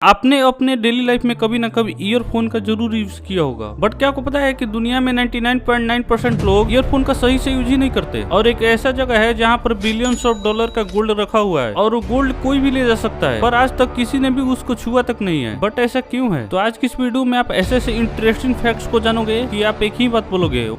आपने अपने daily life में कभी ना कभी ईयरफोन का जरूर यूज किया होगा, बट क्या आपको पता है कि दुनिया में 99.9% लोग ईयरफोन का सही से यूज ही नहीं करते। और एक ऐसा जगह है जहाँ पर बिलियंस ऑफ डॉलर का गोल्ड रखा हुआ है और वो गोल्ड कोई भी ले जा सकता है, पर आज तक किसी ने भी उसको छुआ तक नहीं है। बट ऐसा क्यों है? तो आज की इस वीडियो में आप ऐसे इंटरेस्टिंग फैक्ट्स को जानोगे कि आप एक ही बात बोलोगे।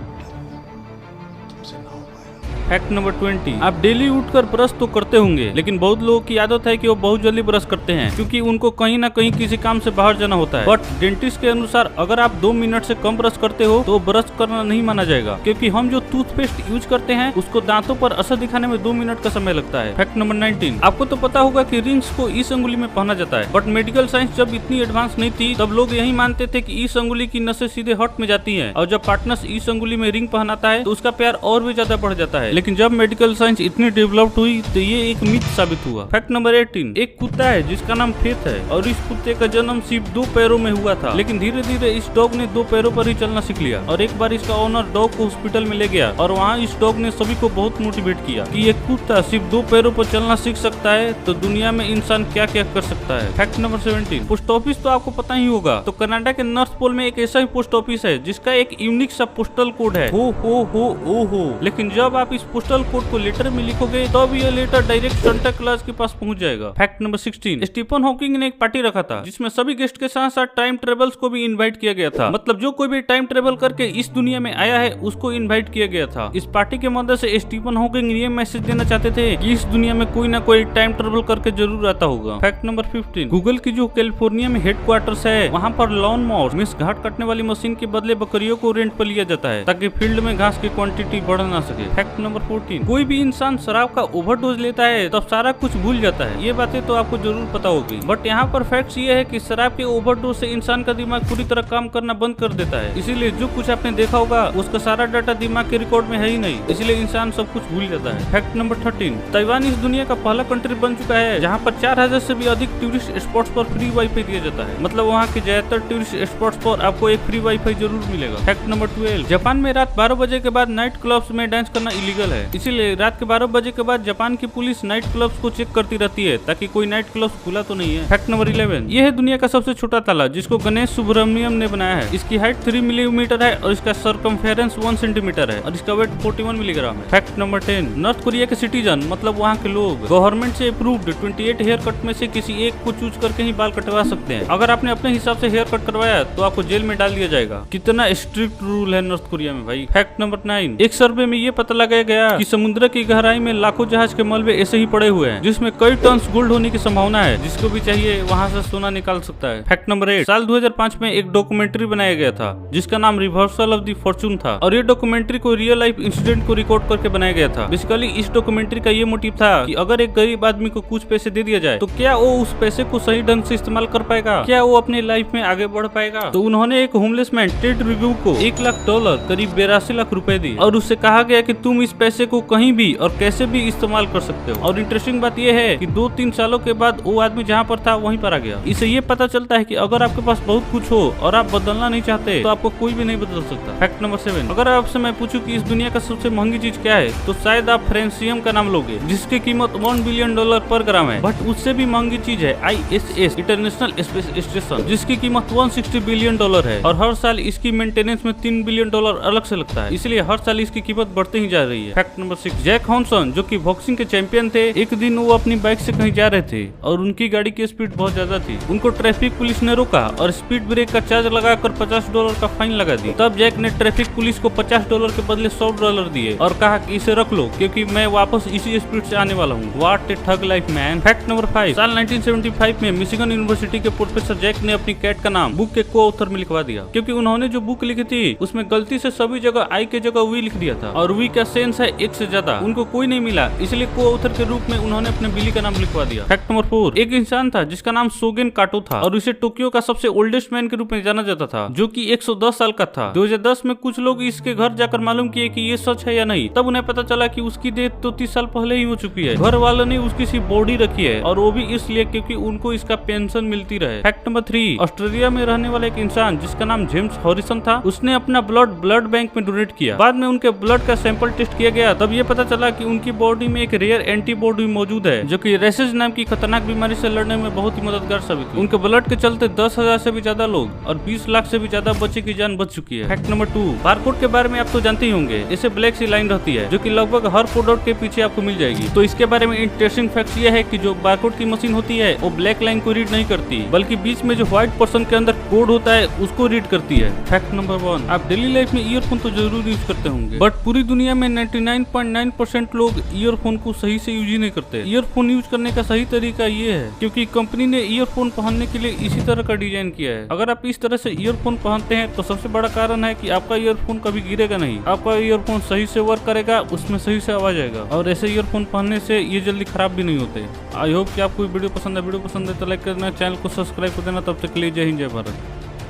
फैक्ट नंबर 20, आप डेली उठकर ब्रश तो करते होंगे, लेकिन बहुत लोगों की आदत है कि वो बहुत जल्दी ब्रश करते हैं क्योंकि उनको कहीं ना कहीं किसी काम से बाहर जाना होता है। बट डेंटिस्ट के अनुसार अगर आप 2 मिनट से कम ब्रश करते हो तो ब्रश करना नहीं माना जाएगा, क्योंकि हम जो टूथपेस्ट यूज करते हैं उसको दांतों पर असर दिखाने में 2 मिनट का समय लगता है। फैक्ट नंबर 19, आपको तो पता होगा कि रिंग्स को इस अंगुली में पहना जाता है, बट मेडिकल साइंस जब इतनी एडवांस नहीं थी तब लोग यही मानते थे कि इस अंगुली की नसें सीधे हार्ट में जाती है और जब पार्टनर इस अंगुली में रिंग पहनाता है तो उसका प्यार और भी ज्यादा बढ़ जाता है। लेकिन जब मेडिकल साइंस इतनी डेवलप्ड हुई तो ये एक मिथ साबित हुआ। फैक्ट नंबर 18, एक कुत्ता है जिसका नाम फेथ है और इस कुत्ते का जन्म सिर्फ 2 पैरों में हुआ था, लेकिन धीरे धीरे इस डॉग ने 2 पैरों पर ही चलना सीख लिया। और एक बार इसका ओनर डॉग को हॉस्पिटल में ले गया और वहाँ इस डॉग ने सभी को बहुत मोटिवेट किया कि एक कुत्ता सिर्फ 2 पैरों पर चलना सीख सकता है तो दुनिया में इंसान क्या क्या कर सकता है। फैक्ट नंबर 17, पोस्ट ऑफिस तो आपको पता ही होगा। तो कनाडा के नॉर्थ पोल में एक ऐसा ही पोस्ट ऑफिस है जिसका एक यूनिक सा पोस्टल कोड है हो। लेकिन जब आप इस पोस्टल कोड को लेटर में लिखोगे तब ये लेटर डायरेक्ट सांता क्लॉज के पास पहुंच जाएगा। फैक्ट नंबर 16, स्टीफन हॉकिंग ने एक पार्टी रखा था जिसमें सभी गेस्ट के साथ साथ टाइम ट्रेवल्स को भी इनवाइट किया गया था। मतलब जो कोई भी टाइम ट्रेवल करके इस दुनिया में आया है उसको इनवाइट किया गया था। इस पार्टी के मदद से स्टीफन हॉकिंग ये मैसेज देना चाहते थे कि इस दुनिया में कोई ना कोई टाइम ट्रेवल करके जरूर आता होगा। फैक्ट नंबर 15, गूगल की जो कैलिफोर्निया में हेडक्वार्टर्स है वहाँ पर लॉन मॉवर मींस घास काटने वाली मशीन के बदले बकरियों को रेंट पर लिया जाता है ताकि फील्ड में घास की क्वांटिटी बढ़ ना सके। फैक्ट नंबर 14, कोई भी इंसान शराब का ओवरडोज लेता है तब सारा कुछ भूल जाता है। ये बातें तो आपको जरूर पता होगी, बट यहाँ पर फैक्ट्स ये है कि शराब के ओवरडोज से इंसान का दिमाग पूरी तरह काम करना बंद कर देता है, इसीलिए जो कुछ आपने देखा होगा उसका सारा डाटा दिमाग के रिकॉर्ड में है ही नहीं, इसलिए इंसान सब कुछ भूल जाता है। फैक्ट नंबर 13, ताइवान इस दुनिया का पहला कंट्री बन चुका है जहाँ पर 4000 से भी अधिक टूरिस्ट स्पॉट्स पर फ्री वाईफाई दिया जाता है। मतलब वहाँ के ज्यादातर टूरिस्ट स्पॉट्स पर आपको एक फ्री वाईफाई जरूर मिलेगा। फैक्ट नंबर 12, जापान में रात 12 बजे के बाद नाइट क्लब्स में डांस करना इलीगल है, इसीलिए रात के 12 बजे के बाद जापान की पुलिस नाइट क्लब्स को चेक करती रहती है ताकि कोई नाइट क्लब खुला तो नहीं है। फैक्ट नंबर 11, यह है दुनिया का सबसे छोटा ताला जिसको गणेश सुब्रमण्यम ने बनाया है। इसकी हाइट 3 मिलीमीटर है और इसका सर्कमफेरेंस 1 सेंटीमीटर है और इसका वेट 41 मिलीग्राम है। फैक्ट नंबर 10, नॉर्थ कोरिया के सिटीजन मतलब वहाँ के लोग गवर्नमेंट से अप्रूव्ड 28 हेयर कट में से किसी एक को चूज करके ही बाल कटवा सकते हैं। अगर आपने अपने हिसाब से हेयर कट करवाया तो आपको जेल में डाल दिया जाएगा। कितना स्ट्रिक्ट रूल है नॉर्थ कोरिया में भाई। फैक्ट नंबर 9, एक सर्वे में ये पता लगाया गया कि समुद्र की गहराई में लाखों जहाज के मलबे ऐसे ही पड़े हुए हैं जिसमें कई टन गोल्ड होने की संभावना है, जिसको भी चाहिए वहाँ से सोना निकाल सकता है। फैक्ट नंबर 8, साल 2005 में एक डॉक्यूमेंट्री बनाया गया था जिसका नाम रिवर्सल ऑफ द फॉर्चून था और ये डॉक्यूमेंट्री को रियल लाइफ इंसिडेंट को रिकॉर्ड करके बनाया गया था। बेसिकली इस डॉक्यूमेंट्री का ये मोटिव था कि अगर एक गरीब आदमी को कुछ पैसे दे दिया जाए तो क्या वो उस पैसे को सही ढंग से इस्तेमाल कर पाएगा, क्या वो अपनी लाइफ में आगे बढ़ पाएगा। तो उन्होंने एक होमलेस मैन टेड रिव्यू को $1 लाख करीब 82 लाख रुपए दिए और उससे कहा गया कि तुम इस पैसे को कहीं भी और कैसे भी इस्तेमाल कर सकते हो। और इंटरेस्टिंग बात यह है कि 2-3 सालों के बाद वो आदमी जहाँ पर था वहीं पर आ गया। इससे ये पता चलता है कि अगर आपके पास बहुत कुछ हो और आप बदलना नहीं चाहते तो आपको कोई भी नहीं बदल सकता। फैक्ट नंबर 7, अगर आपसे मैं पूछूं कि इस दुनिया का सबसे महंगी चीज क्या है तो शायद आप फ्रेंसियम का नाम लोगे जिसकी कीमत $1 बिलियन पर ग्राम है। बट उससे भी महंगी चीज है ISS इंटरनेशनल स्पेस स्टेशन जिसकी कीमत $160 बिलियन है और हर साल इसकी मेंटेनेंस में $3 बिलियन अलग से लगता है, इसलिए हर साल इसकी कीमत बढ़ते ही जा रही है। फैक्ट नंबर 6, जैक हॉन्सन जो कि बॉक्सिंग के चैंपियन थे, एक दिन वो अपनी बाइक से कहीं जा रहे थे और उनकी गाड़ी की स्पीड बहुत ज्यादा थी। उनको ट्रैफिक पुलिस ने रोका और स्पीड ब्रेक का चार्ज लगाकर $50 का फाइन लगा दी। तब जैक ने ट्रैफिक पुलिस को $50 के बदले $100 दिए और कहा कि इसे रख लो क्योंकि मैं वापस इसी स्पीड से आने वाला हूँ। What A thug life man. Fact number 5, साल 1975 में मिशिगन यूनिवर्सिटी के प्रोफेसर जैक ने अपनी कैट का नाम बुक के को-ऑथर में लिखवा दिया क्योंकि उन्होंने जो बुक लिखी थी उसमें गलती से सभी जगह आई के जगह वी लिख दिया था और वी का सेंस है 1 से ज्यादा। उनको कोई नहीं मिला, इसलिए को-ऑथर के रूप में उन्होंने अपने बिली का नाम लिखवा दिया। फैक्ट नंबर 4, एक इंसान था जिसका नाम सोगेन काटो था और इसे टोक्यो का सबसे ओल्डेस्ट मैन के रूप में जाना जाता था जो कि 110 साल का था। 2010 में कुछ लोग इसके घर जाकर मालूम किए कि ये सच है या नहीं, तब उन्हें पता चला कि उसकी डेथ तो 30 साल पहले ही हो चुकी है। घर वालों ने उसकी सिर्फ बॉडी रखी है और वो भी इसलिए क्योंकि उनको इसका पेंशन मिलती रहे। फैक्ट नंबर 3, ऑस्ट्रेलिया में रहने वाला एक इंसान जिसका नाम जेम्स हॉरिसन था, उसने अपना ब्लड बैंक में डोनेट किया। बाद में उनके ब्लड का सैंपल टेस्ट किया किया गया तब ये पता चला कि उनकी बॉडी में एक रेयर एंटीबॉडी मौजूद है जो कि रेसेज नाम की खतरनाक बीमारी से लड़ने में बहुत ही मददगार साबित हुई। उनके ब्लड के चलते 10,000 से भी ज्यादा लोग और 20 लाख से भी ज्यादा बच्चे की जान बच चुकी है। फैक्ट नंबर 2, बारकोड के बारे में आप तो जानते ही होंगे, इसे ब्लैक सी लाइन रहती है जो कि लगभग हर प्रोडक्ट के पीछे आपको मिल जाएगी। तो इसके बारे में इंटरेस्टिंग फैक्ट ये है कि जो बारकोड की मशीन होती है वो ब्लैक लाइन को रीड नहीं करती, बल्कि बीच में जो व्हाइट पोर्शन के अंदर कोड होता है उसको रीड करती है। फैक्ट नंबर 1, आप डेली लाइफ में ईयरफोन तो जरूर यूज करते होंगे, बट पूरी दुनिया में 99.9% लोग ईयरफोन को सही से यूज ही नहीं करते। ईयरफोन यूज करने का सही तरीका ये है क्योंकि कंपनी ने ईयरफोन पहनने के लिए इसी तरह का डिजाइन किया है। अगर आप इस तरह से ईयरफोन पहनते हैं तो सबसे बड़ा कारण है कि आपका ईयरफोन कभी गिरेगा नहीं, आपका ईयरफोन सही से वर्क करेगा, उसमें सही से आवाज आएगा और ऐसे ईयरफोन पहनने से ये जल्दी खराब भी नहीं होते। आई होप कि आपको वीडियो पसंद है तो लाइक करना, चैनल को सब्सक्राइब कर देना। तब तक के लिए जय हिंद जय भारत।